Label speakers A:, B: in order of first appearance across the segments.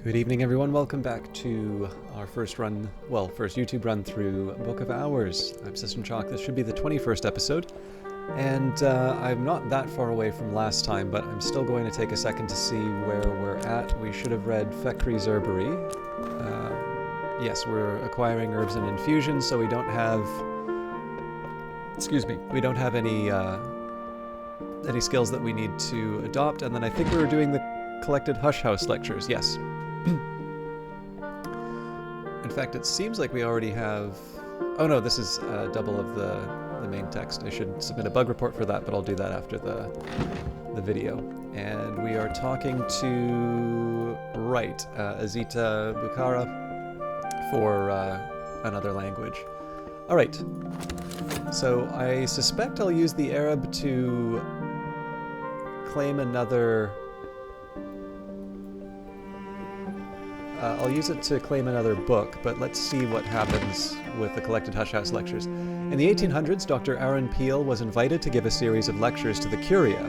A: Good evening, everyone. Welcome back to our first YouTube run through Book of Hours. I'm System Chalk. This should be the 21st episode. And I'm not that far away from last time, but I'm still going to take a second to see where we're at. We should have read Fekri's Herbery. Yes, we're acquiring herbs and infusions, so we don't have... we don't have any skills that we need to adopt. And then I think we were doing the collected Hush House lectures, yes. In fact, it seems like we already have... Oh no, this is double of the main text. I should submit a bug report for that, but I'll do that after the video. And we are talking to... Azita Bukhara for another language. Alright. So I suspect I'll use the Arab to claim another... I'll use it to claim another book, but let's see what happens with the collected Hush House lectures. In the 1800s, Dr. Aaron Peel was invited to give a series of lectures to the Curia.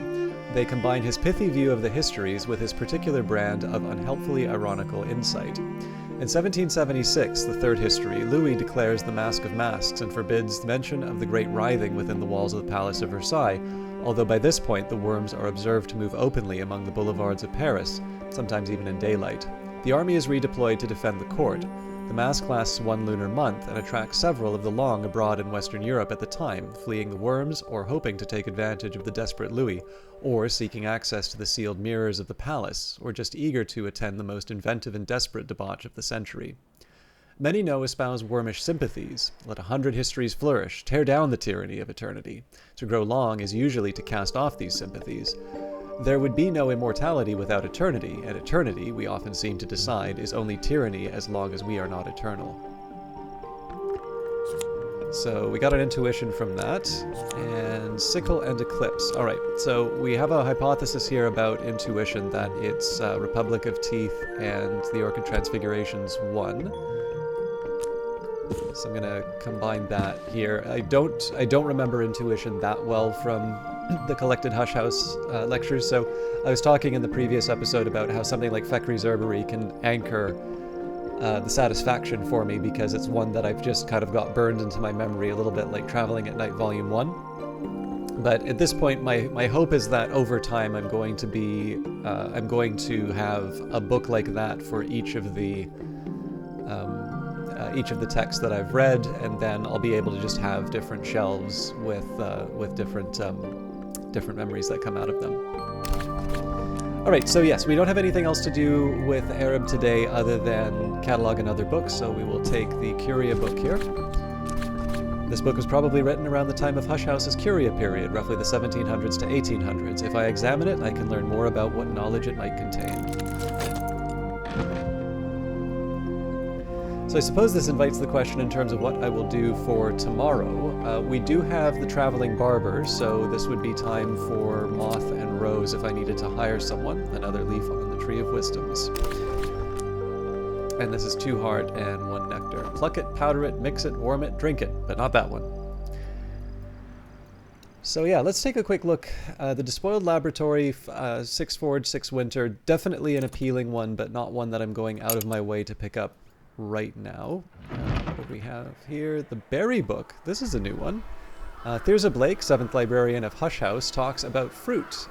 A: They combine his pithy view of the histories with his particular brand of unhelpfully ironical insight. In 1776, the third history, Louis declares the Mask of Masks and forbids mention of the great writhing within the walls of the Palace of Versailles, although by this point the worms are observed to move openly among the boulevards of Paris, sometimes even in daylight. The army is redeployed to defend the court. The mask lasts 1 lunar month and attracts several of the long abroad in Western Europe at the time, fleeing the worms or hoping to take advantage of the desperate Louis, or seeking access to the sealed mirrors of the palace, or just eager to attend the most inventive and desperate debauch of the century. Many know espouse wormish sympathies. Let 100 histories flourish, tear down the tyranny of eternity. To grow long is usually to cast off these sympathies. There would be no immortality without eternity, and eternity, we often seem to decide, is only tyranny as long as we are not eternal. So we got an intuition from that, and sickle and eclipse. Alright, so we have a hypothesis here about intuition that it's Republic of Teeth and the Orchid Transfigurations 1. So I'm gonna combine that here. I don't remember intuition that well from the collected Hush House lectures, so I was talking in the previous episode about how something like Fekri's Herbery can anchor the satisfaction for me, because it's one that I've just kind of got burned into my memory, a little bit like Traveling at Night Volume 1. But at this point, my hope is that over time I'm going to have a book like that for each of the texts that I've read, and then I'll be able to just have different shelves with different memories that come out of them. Alright, so yes, we don't have anything else to do with Arab today other than catalog another book, so we will take the Curia book here. This book was probably written around the time of Hush House's Curia period, roughly the 1700s to 1800s. If I examine it, I can learn more about what knowledge it might contain. So I suppose this invites the question in terms of what I will do for tomorrow. We do have the Traveling Barber, so this would be time for Moth and Rose if I needed to hire someone. Another leaf on the Tree of Wisdoms. And this is 2 heart and 1 nectar. Pluck it, powder it, mix it, warm it, drink it, but not that one. So yeah, let's take a quick look. The Despoiled Laboratory, 6 Forge, 6 Winter, definitely an appealing one, but not one that I'm going out of my way to pick up right now. What do we have here? The Berry Book. This is a new one. Thyrza Blake, 7th Librarian of Hush House, talks about fruit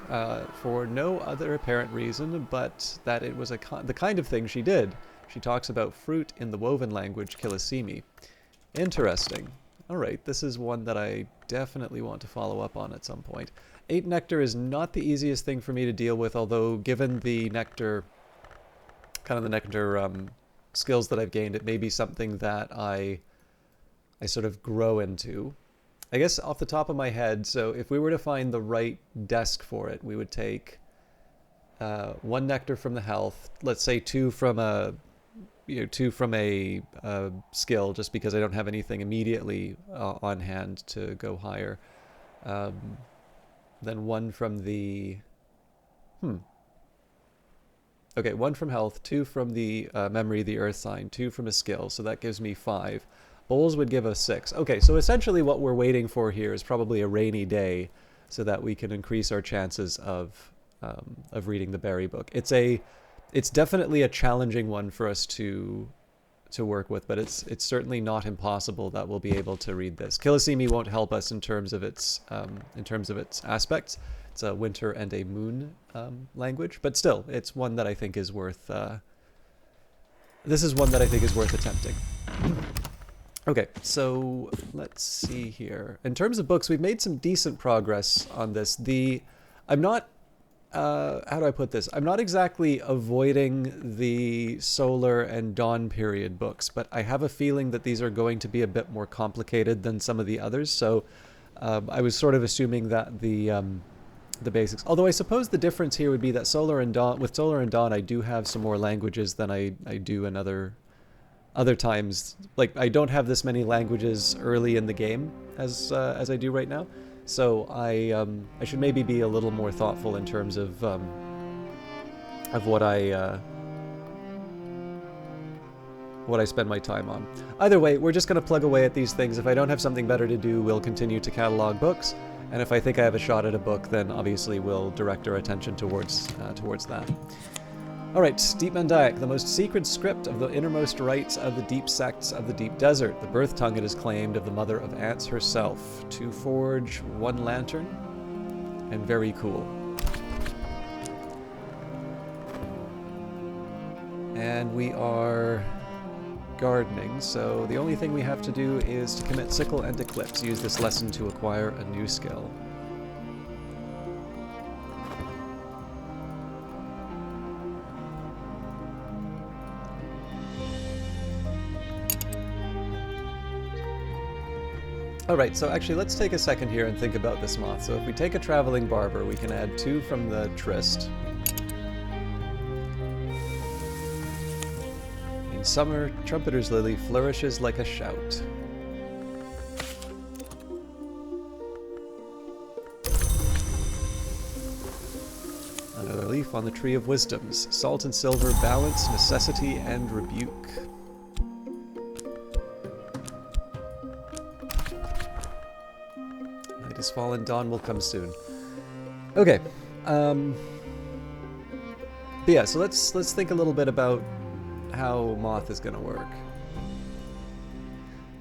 A: for no other apparent reason but that it was the kind of thing she did. She talks about fruit in the woven language Kilisimi. Interesting. Alright, this is one that I definitely want to follow up on at some point. 8 Nectar is not the easiest thing for me to deal with, although given the nectar, skills that I've gained, it may be something that I sort of grow into. I guess off the top of my head, so if we were to find the right desk for it, we would take 1 nectar from the health, let's say 2 from a skill, just because I don't have anything immediately on hand to go higher. Then 1 from the Okay, 1 from health, 2 from the memory, the earth sign, 2 from a skill, so that gives me 5. Bowls would give us 6. Okay, so essentially what we're waiting for here is probably a rainy day so that we can increase our chances of reading the Berry Book. It's a it's definitely a challenging one for us to work with, but it's certainly not impossible that we'll be able to read this. Kilisimi won't help us in terms of its aspects. It's a winter and a moon language, but still, it's one that I think is worth. This is one that I think is worth attempting. Okay, so let's see here. In terms of books, we've made some decent progress on this. I'm not. How do I put this? I'm not exactly avoiding the Solar and Dawn period books, but I have a feeling that these are going to be a bit more complicated than some of the others. So I was sort of assuming that the basics. Although I suppose the difference here would be that Solar and Dawn, I do have some more languages than I do in other times. Like, I don't have this many languages early in the game as I do right now. So I should maybe be a little more thoughtful in terms of what I spend my time on. Either way, we're just going to plug away at these things. If I don't have something better to do, we'll continue to catalog books, and if I think I have a shot at a book, then obviously we'll direct our attention towards that. All right, Deep Mandaic, the most secret script of the innermost rites of the deep sects of the deep desert. The birth tongue, it is claimed, of the mother of ants herself. 2 forge, 1 lantern, and very cool. And we are gardening, so the only thing we have to do is to commit sickle and eclipse. Use this lesson to acquire a new skill. Alright, so actually let's take a second here and think about this moth. So if we take a traveling barber, we can add 2 from the tryst. In summer, trumpeter's lily flourishes like a shout. Another leaf on the tree of wisdoms. Salt and silver, balance, necessity, and rebuke. Has fallen, dawn will come soon. Okay, but yeah, so let's think a little bit about how moth is going to work.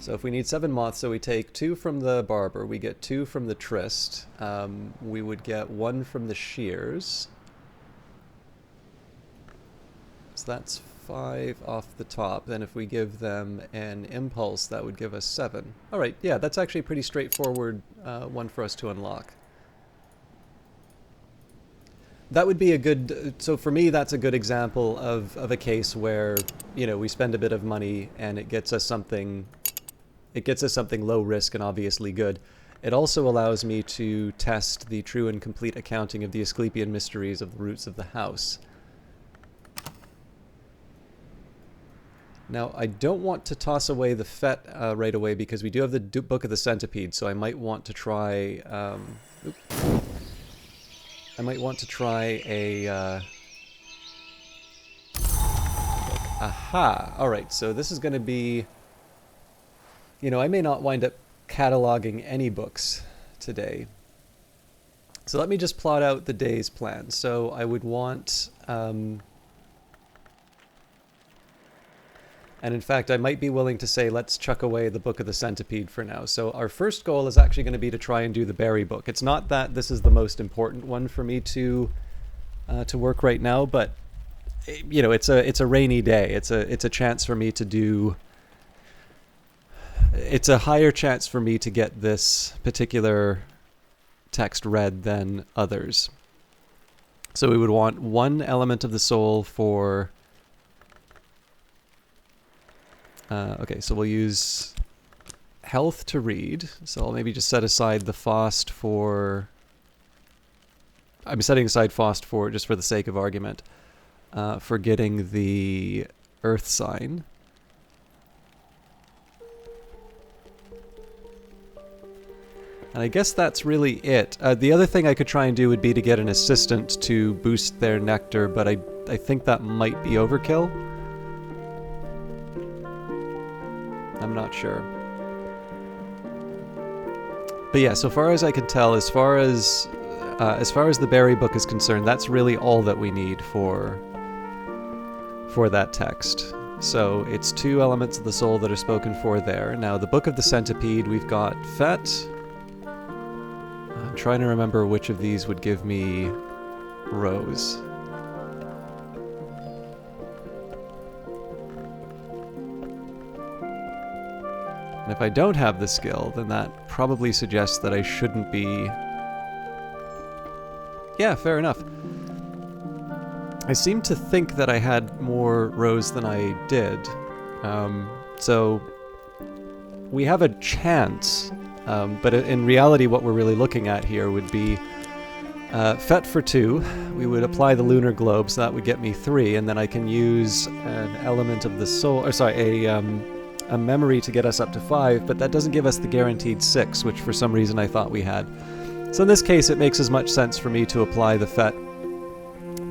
A: So if we need 7 moths, so we take 2 from the barber, we get 2 from the tryst, we would get 1 from the shears. So that's 5 off the top. Then if we give them an impulse, that would give us 7. All right, yeah, that's actually a pretty straightforward one for us to unlock. That would be a good, so for me that's a good example of a case where, you know, we spend a bit of money and it gets us something low risk and obviously good. It also allows me to test the true and complete accounting of the Asclepian mysteries of the roots of the house. Now, I don't want to toss away the Fet right away because we do have the Book of the Centipede, so I might want to try. I might want to try a. Aha! All right, so this is going to be. You know, I may not wind up cataloging any books today. So let me just plot out the day's plan. So I would want. And in fact, I might be willing to say, let's chuck away the Book of the Centipede for now. So our first goal is actually going to be to try and do the berry book. It's not that this is the most important one for me to work right now, but you know, it's a rainy day. It's a chance for me to do. It's a higher chance for me to get this particular text read than others. So we would want 1 element of the soul for. Okay, so we'll use health to read. So I'll maybe just set aside the Faust for... I'm setting aside Faust for, just for the sake of argument, for getting the Earth sign. And I guess that's really it. The other thing I could try and do would be to get an assistant to boost their nectar, but I think that might be overkill. I'm not sure. But yeah, so far as I can tell, as far as the berry book is concerned, that's really all that we need for for that text. So it's 2 elements of the soul that are spoken for there. Now the Book of the Centipede, we've got Fet. I'm trying to remember which of these would give me Rose. And if I don't have the skill, then that probably suggests that I shouldn't be... Yeah, fair enough. I seem to think that I had more Rose than I did. So we have a chance, but in reality what we're really looking at here would be Fet for 2. We would apply the lunar globe, so that would get me 3, and then I can use an element of the soul, or sorry, a memory to get us up to 5, but that doesn't give us the guaranteed 6, which for some reason I thought we had. So in this case, it makes as much sense for me to apply the Fet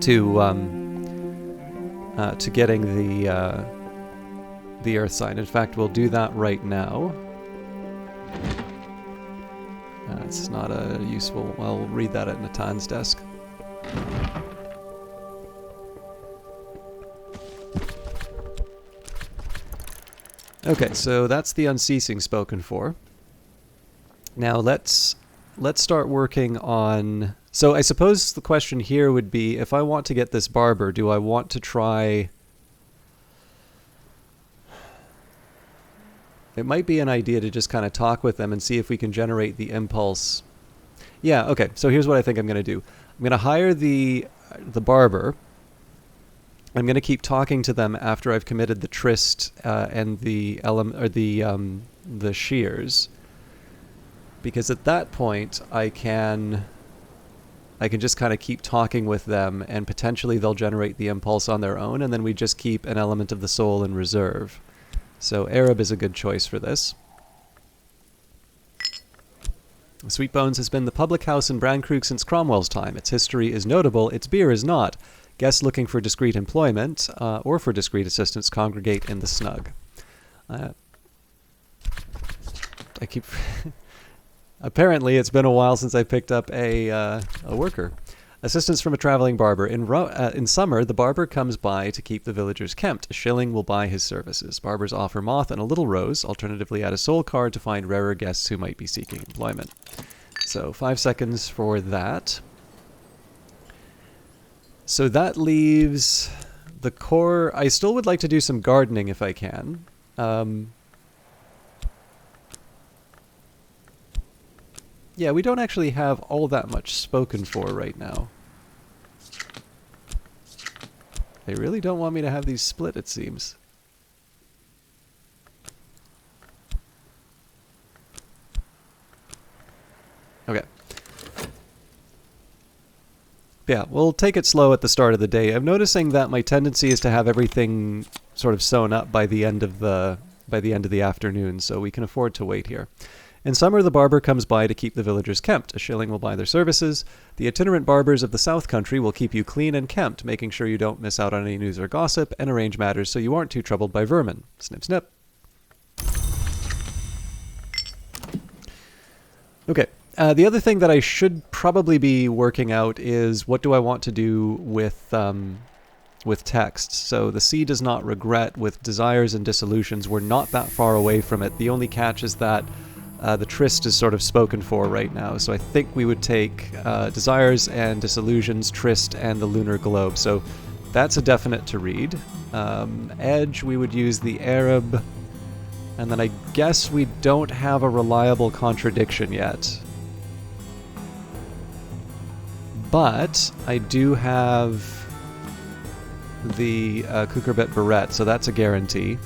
A: to getting the Earth sign. In fact, we'll do that right now. It's not a useful... Well, we'll read that at Natan's desk. Okay, so that's the unceasing spoken for. Now let's start working on... So I suppose the question here would be, if I want to get this barber, do I want to try... It might be an idea to just kind of talk with them and see if we can generate the impulse. Yeah, okay, so here's what I think I'm going to do. I'm going to hire the barber. I'm going to keep talking to them after I've committed the tryst and the shears, because at that point I can just kind of keep talking with them, and potentially they'll generate the impulse on their own, and then we just keep an element of the soul in reserve. So Arab is a good choice for this. Sweet Bones has been the public house in Brankrug since Cromwell's time. Its history is notable, its beer is not. Guests looking for discreet employment or for discreet assistance congregate in the snug. I keep... Apparently, it's been a while since I picked up a worker. Assistance from a traveling barber. In summer, the barber comes by to keep the villagers kempt. A shilling will buy his services. Barbers offer moth and a little rose. Alternatively, add a soul card to find rarer guests who might be seeking employment. So 5 seconds for that. So that leaves the core. I still would like to do some gardening if I can. Yeah, we don't actually have all that much spoken for right now. They really don't want me to have these split, it seems. Okay. Yeah, we'll take it slow at the start of the day. I'm noticing that my tendency is to have everything sort of sewn up by the end of the afternoon, so we can afford to wait here. In summer, the barber comes by to keep the villagers kempt. A shilling will buy their services. The itinerant barbers of the South Country will keep you clean and kempt, making sure you don't miss out on any news or gossip, and arrange matters so you aren't too troubled by vermin. Snip, snip. Okay. The other thing that I should probably be working out is what do I want to do with text. So the sea does not regret with desires and dissolutions. We're not that far away from it. The only catch is that the tryst is sort of spoken for right now. So I think we would take desires and disillusions, tryst, and the lunar globe. So that's a definite to read. Edge, we would use the Arab. And then I guess we don't have a reliable contradiction yet. But I do have the Cucurbit Barrette, so that's a guarantee.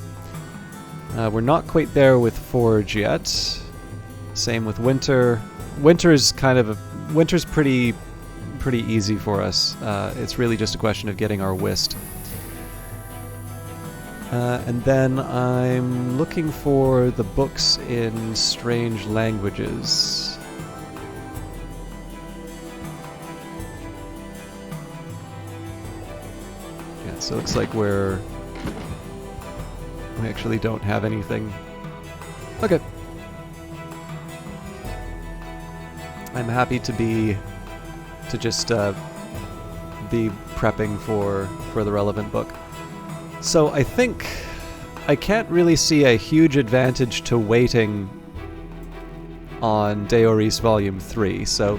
A: We're not quite there with Forge yet. Same with Winter. Winter's pretty easy for us. It's really just a question of getting our whist. And then I'm looking for the books in strange languages. Yeah, so it looks like we actually don't have anything. Okay. I'm happy to just be prepping for the relevant book. So I think I can't really see a huge advantage to waiting on De Oris Volume 3. So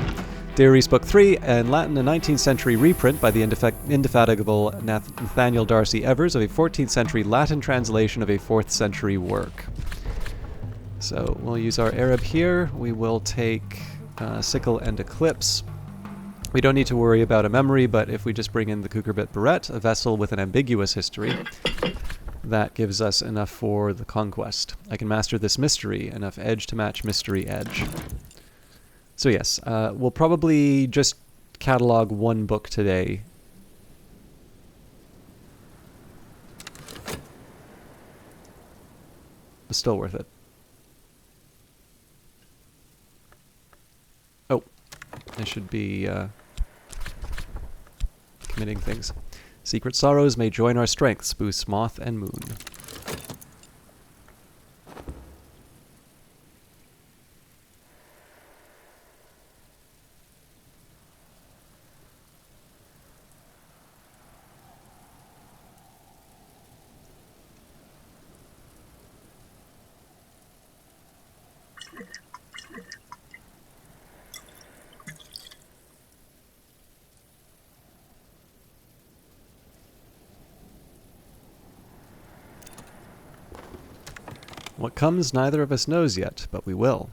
A: De Oris Book 3, in Latin, a 19th century reprint by the indefatigable Nathaniel Darcy Evers of a 14th century Latin translation of a 4th century work. So we'll use our Arab here. We will take Sickle and Eclipse. We don't need to worry about a memory, but if we just bring in the Cucurbit Barrette, a vessel with an ambiguous history, that gives us enough for the conquest. I can master this mystery, enough edge to match mystery edge. So yes, we'll probably just catalog one book today. It's still worth it. Oh, I should be committing things. Secret sorrows may join our strengths, boosts moth and moon. What comes, neither of us knows yet, but we will.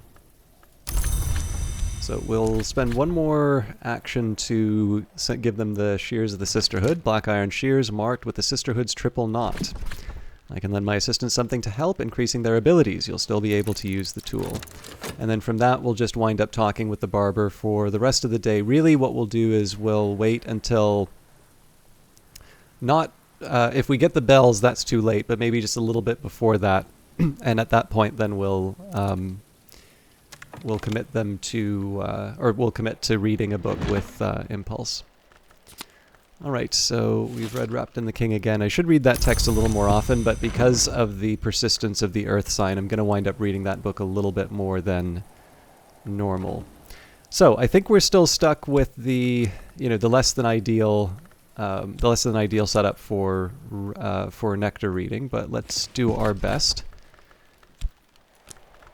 A: So we'll spend one more action to give them the shears of the Sisterhood. Black iron shears marked with the Sisterhood's triple knot. I can lend my assistants something to help, increasing their abilities. You'll still be able to use the tool. And then from that, we'll just wind up talking with the barber for the rest of the day. Really, what we'll do is we'll wait until... Not... if we get the bells, that's too late, but maybe just a little bit before that. And at that point, then we'll commit them to, or we'll commit to reading a book with Impulse. All right, so we've read Wrapped in the King again. I should read that text a little more often, but because of the persistence of the Earth sign, I'm going to wind up reading that book a little bit more than normal. So I think we're still stuck with the, the less than ideal setup for Nectar reading, but let's do our best.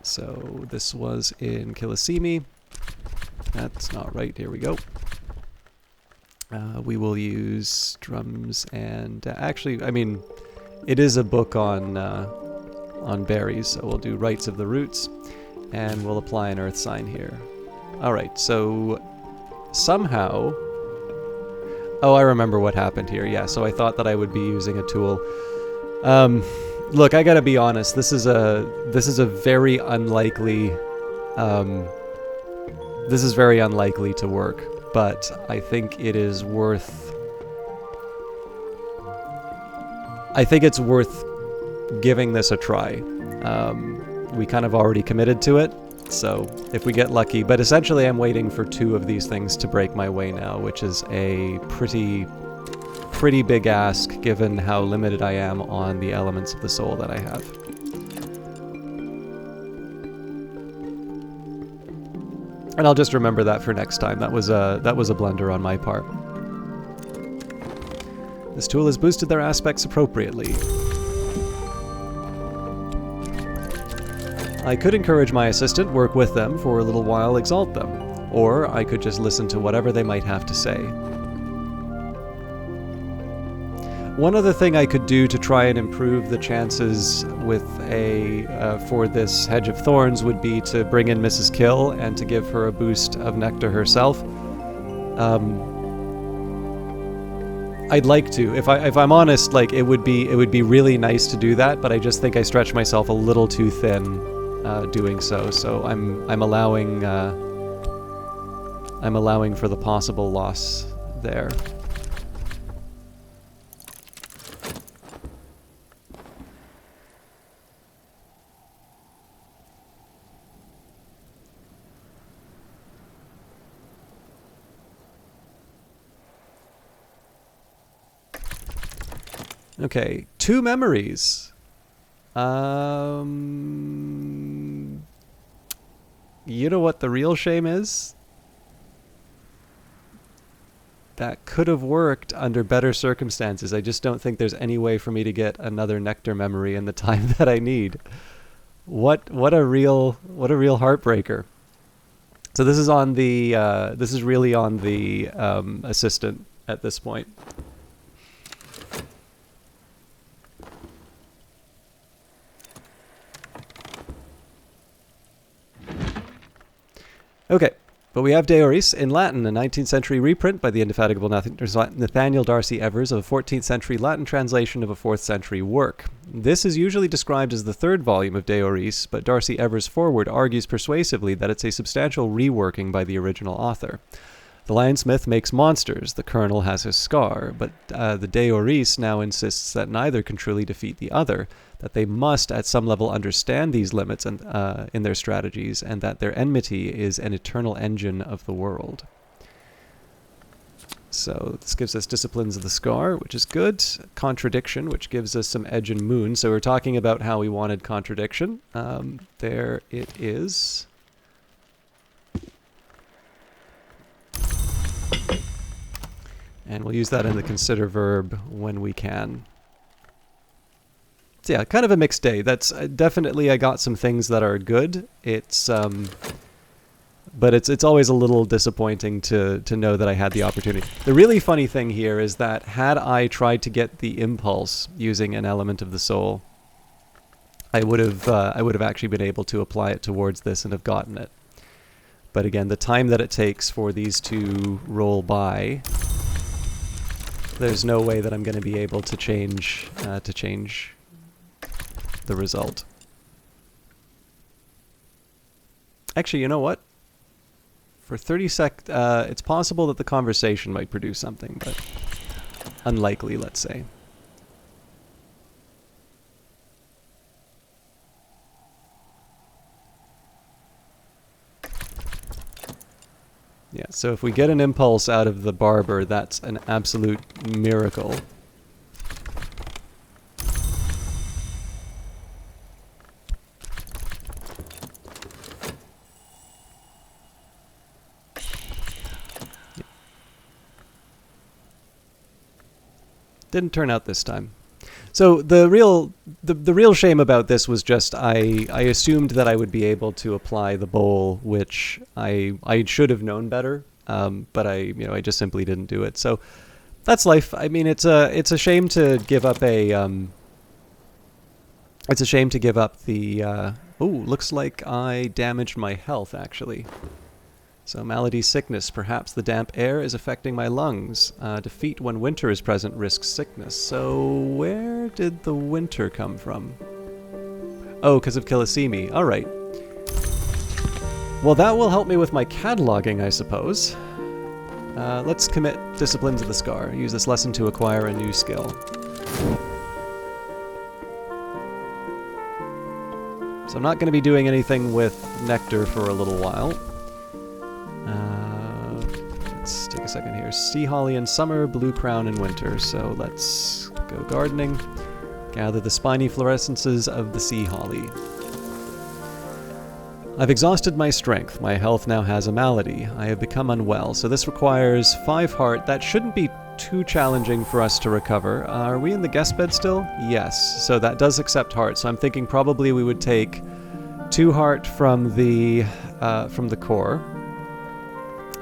A: So this was in Kilisimi. That's not right. Here we go. We will use drums and actually, I mean, it is a book on berries, so we'll do Rites of the Roots, and we'll apply an earth sign here. All right. So somehow, oh, I remember what happened here. Yeah. So I thought that I would be using a tool. Look, I gotta be honest. This is a very unlikely. This is very unlikely to work, but I think it is worth. I think it's worth giving this a try. We kind of already committed to it, so if we get lucky. But essentially, I'm waiting for 2 of these things to break my way now, which is a pretty big ask given how limited I am on the elements of the soul that I have. And I'll just remember that for next time. That was a blunder on my part. This tool has boosted their aspects appropriately. I could encourage my assistant, work with them for a little while, exalt them. Or I could just listen to whatever they might have to say. One other thing I could do to try and improve the chances with for this Hedge of Thorns would be to bring in Mrs. Kill and to give her a boost of nectar herself. I'd like to. If I'm honest, like it would be really nice to do that, but I just think I stretch myself a little too thin doing so. So I'm allowing for the possible loss there. Okay, 2 memories. You know what the real shame is? that could have worked under better circumstances. I just don't think there's any way for me to get another nectar memory in the time that I need. What a real heartbreaker. So this is on the this is really on the assistant at this point. Okay, but we have De Oris in Latin, a 19th century reprint by the indefatigable Nathaniel Darcy Evers of a 14th century Latin translation of a 4th century work. This is usually described as the third volume of De Oris, but Darcy Evers' foreword argues persuasively that it's a substantial reworking by the original author. The lionsmith makes monsters, the colonel has his scar, but the De Oris now insists that neither can truly defeat the other, that they must at some level understand these limits and, in their strategies, and that their enmity is an eternal engine of the world. So this gives us Disciplines of the Scar, which is good. Contradiction, which gives us some Edge and Moon. So we're talking about how we wanted contradiction. There it is. And we'll use that in the consider verb when we can. So yeah, kind of a mixed day. That's definitely, I got some things that are good. It's but it's always a little disappointing to know that I had the opportunity. The really funny thing here is that had I tried to get the impulse using an element of the soul, I would have actually been able to apply it towards this and have gotten it. But again, the time that it takes for these to roll by, there's no way that I'm going to be able to change the result. Actually, you know what? For 30 it's possible that the conversation might produce something, but unlikely, let's say. Yeah, so if we get an impulse out of the barber, that's an absolute miracle. Didn't turn out this time. So the real shame about this was just I assumed that I would be able to apply the bowl, which I should have known better, but I just simply didn't do it. So that's life. I mean, it's a shame to give up the. Looks like I damaged my health actually. So malady, sickness, perhaps the damp air is affecting my lungs. Defeat when winter is present risks sickness. So where did the winter come from? Oh, because of Kilisimi. All right. Well, that will help me with my cataloging, I suppose. Let's commit Disciplines of the Scar. Use this lesson to acquire a new skill. So I'm not going to be doing anything with nectar for a little while. Let's take a second here. Sea holly in summer, blue crown in winter. So let's go gardening. Gather the spiny fluorescences of the sea holly. I've exhausted my strength. My health now has a malady. I have become unwell, so this requires 5 heart. That shouldn't be too challenging for us to recover. Are we in the guest bed still? Yes. So that does accept heart. So I'm thinking probably we would take 2 heart from the core.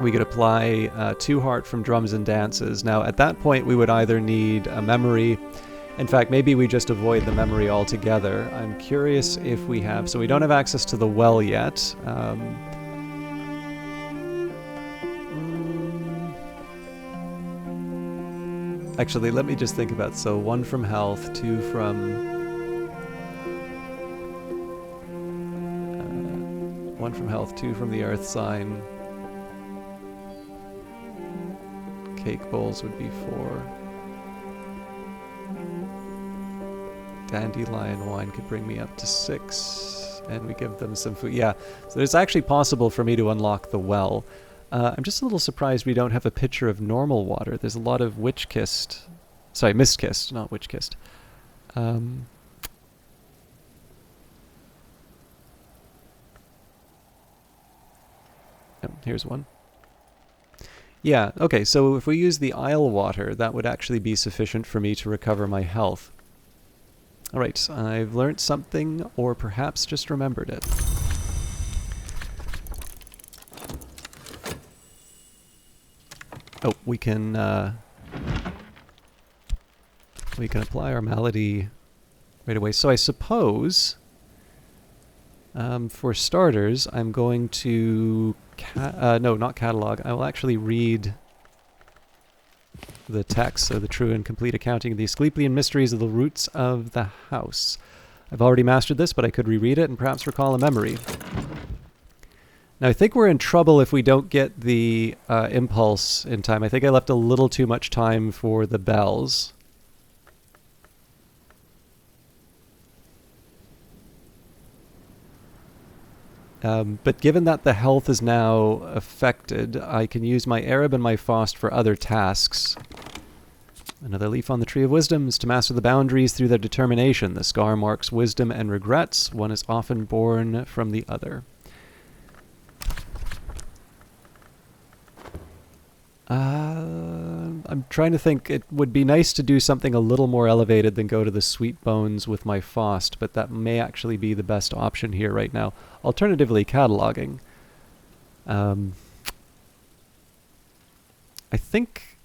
A: We could apply 2 heart from drums and dances. Now, at that point, we would either need a memory. In fact, maybe we just avoid the memory altogether. I'm curious if we have... So we don't have access to the well yet. Actually, let me just think about... So 1 from health, 2 from... 1 from health, 2 from the earth sign. Cake bowls would be 4. Dandelion wine could bring me up to 6. And we give them some food. Yeah, so it's actually possible for me to unlock the well. I'm just a little surprised we don't have a pitcher of normal water. There's a lot of witch-kissed... Sorry, mist-kissed, not witch-kissed. Oh, here's one. Yeah, okay, so if we use the Isle water, that would actually be sufficient for me to recover my health. Alright, I've learnt something, or perhaps just remembered it. Oh, we can apply our malady right away. So I suppose, for starters, I'm going to no, not catalog. I will actually read the text, so the true and complete accounting of the Asclepian mysteries of the roots of the house. I've already mastered this, but I could reread it and perhaps recall a memory. Now, I think we're in trouble if we don't get the impulse in time. I think I left a little too much time for the bells. But given that the health is now affected, I can use my Arab and my Faust for other tasks. Another leaf on the Tree of Wisdom is to master the boundaries through their determination. The scar marks wisdom and regrets. One is often born from the other. I'm trying to think. It would be nice to do something a little more elevated than go to the Sweet Bones with my Faust, but that may actually be the best option here right now. Alternatively, cataloging. I think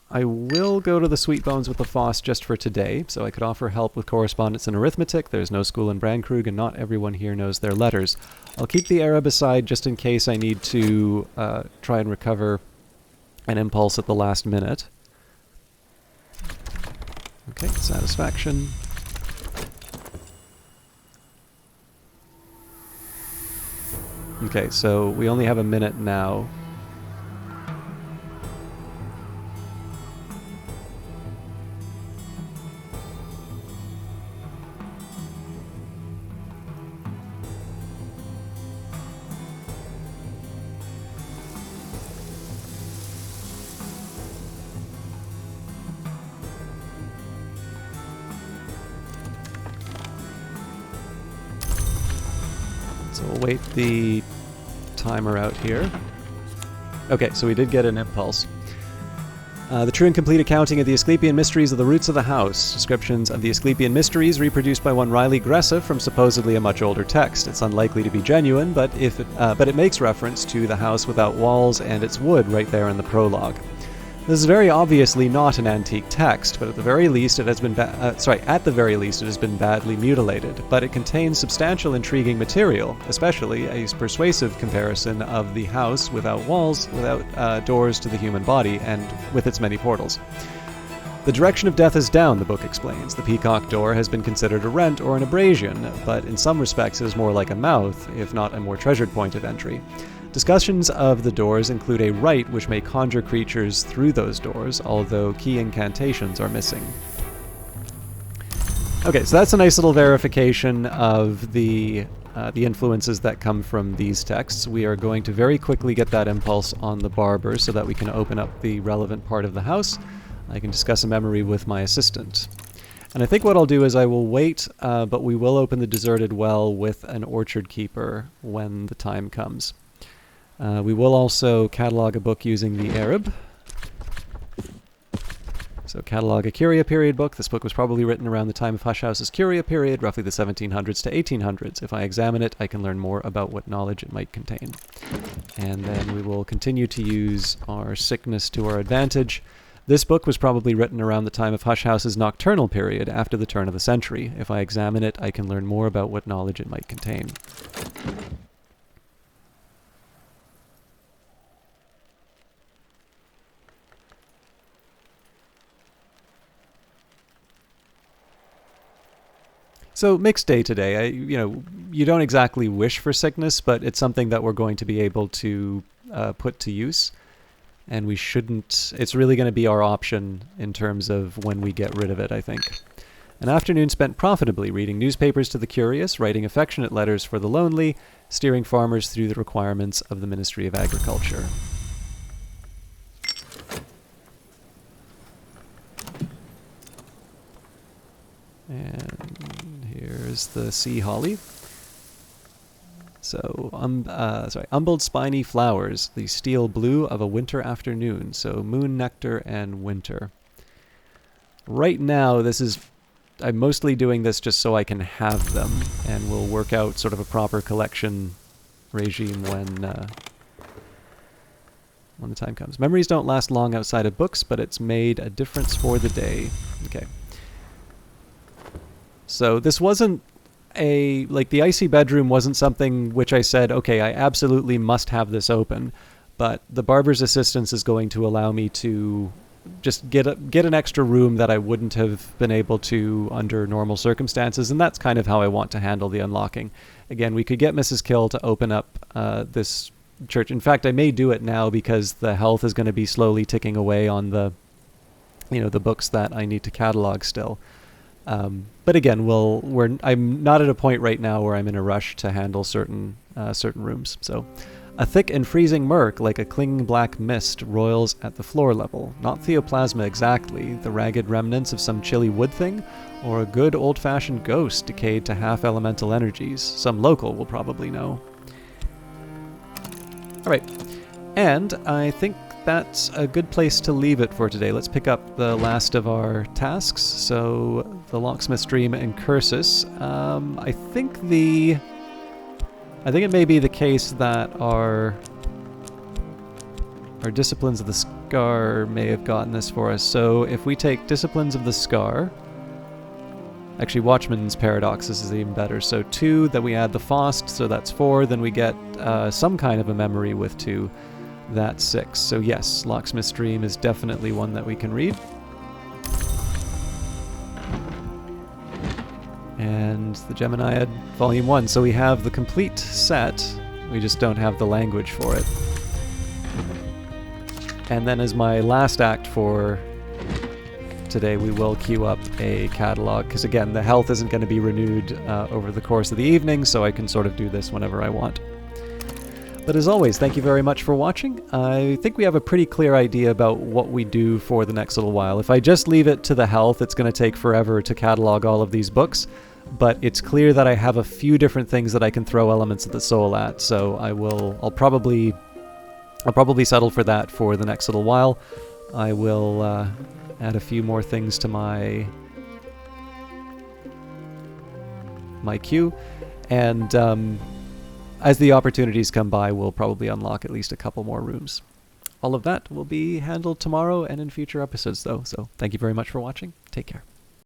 A: I will go to the Sweet Bones with the Faust just for today, so I could offer help with correspondence and arithmetic. There's no school in Brandkrug, and not everyone here knows their letters. I'll keep the Arab aside just in case I need to try and recover an impulse at the last minute. Okay, satisfaction. Okay, so we only have a minute now. So we'll wait the timer out here. Okay, so we did get an impulse. The true and complete accounting of the Asclepian mysteries of the roots of the house. Descriptions of the Asclepian mysteries reproduced by one Riley Gressa from supposedly a much older text. It's unlikely to be genuine, but it makes reference to the house without walls and its wood right there in the prologue. This is very obviously not an antique text, but at the very least it has been badly mutilated. But it contains substantial intriguing material, especially a persuasive comparison of the house without walls, without doors to the human body, and with its many portals. The direction of death is down, the book explains. The peacock door has been considered a rent or an abrasion, but in some respects it is more like a mouth, if not a more treasured point of entry. Discussions of the doors include a rite which may conjure creatures through those doors, although key incantations are missing. Okay, so that's a nice little verification of the influences that come from these texts. We are going to very quickly get that impulse on the barber so that we can open up the relevant part of the house. I can discuss a memory with my assistant. And I think what I'll do is I will wait, but we will open the deserted well with an orchard keeper when the time comes. We will also catalog a book using the Arab. So catalog a Curia period book. This book was probably written around the time of Hush House's Curia period, roughly the 1700s to 1800s. If I examine it, I can learn more about what knowledge it might contain. And then we will continue to use our sickness to our advantage. This book was probably written around the time of Hush House's nocturnal period, after the turn of the century. If I examine it, I can learn more about what knowledge it might contain. So, mixed day today. You don't exactly wish for sickness, but it's something that we're going to be able to put to use. And we shouldn't... It's really going to be our option in terms of when we get rid of it, I think. An afternoon spent profitably reading newspapers to the curious, writing affectionate letters for the lonely, steering farmers through the requirements of the Ministry of Agriculture. And here's the sea holly. So, umbelled spiny flowers, the steel blue of a winter afternoon. So moon nectar and winter. Right now, I'm mostly doing this just so I can have them, and we'll work out sort of a proper collection regime when the time comes. Memories don't last long outside of books, but it's made a difference for the day. Okay. So this wasn't the icy bedroom wasn't something which I said, okay, I absolutely must have this open, but the barber's assistance is going to allow me to just get an extra room that I wouldn't have been able to under normal circumstances, and that's kind of how I want to handle the unlocking. Again, we could get Mrs. Kill to open up this church. In fact, I may do it now because the health is going to be slowly ticking away on the books that I need to catalog still. But again, I'm not at a point right now where I'm in a rush to handle certain rooms. So, a thick and freezing murk like a clinging black mist roils at the floor level. Not theoplasma exactly, the ragged remnants of some chilly wood thing, or a good old-fashioned ghost decayed to half-elemental energies. Some local will probably know. Alright, and I think that's a good place to leave it for today. Let's pick up the last of our tasks. So, the Locksmith's Dream and Cursus. I think it may be the case that our Disciplines of the Scar may have gotten this for us. So if we take Disciplines of the Scar, actually Watchman's Paradox, this is even better. So 2, then we add the Faust, so that's 4, then we get some kind of a memory with 2, that's 6. So yes, Locksmith's Dream is definitely one that we can read. And the Geminiad Volume 1. So we have the complete set, we just don't have the language for it. And then as my last act for today, we will queue up a catalog, because again, the health isn't going to be renewed over the course of the evening, so I can sort of do this whenever I want. But as always, thank you very much for watching. I think we have a pretty clear idea about what we do for the next little while. If I just leave it to the health, it's going to take forever to catalog all of these books. But it's clear that I have a few different things that I can throw elements of the soul at, so I'll probably settle for that for the next little while. I will add a few more things to my queue, and as the opportunities come by, we'll probably unlock at least a couple more rooms. All of that will be handled tomorrow and in future episodes, though. So thank you very much for watching. Take care.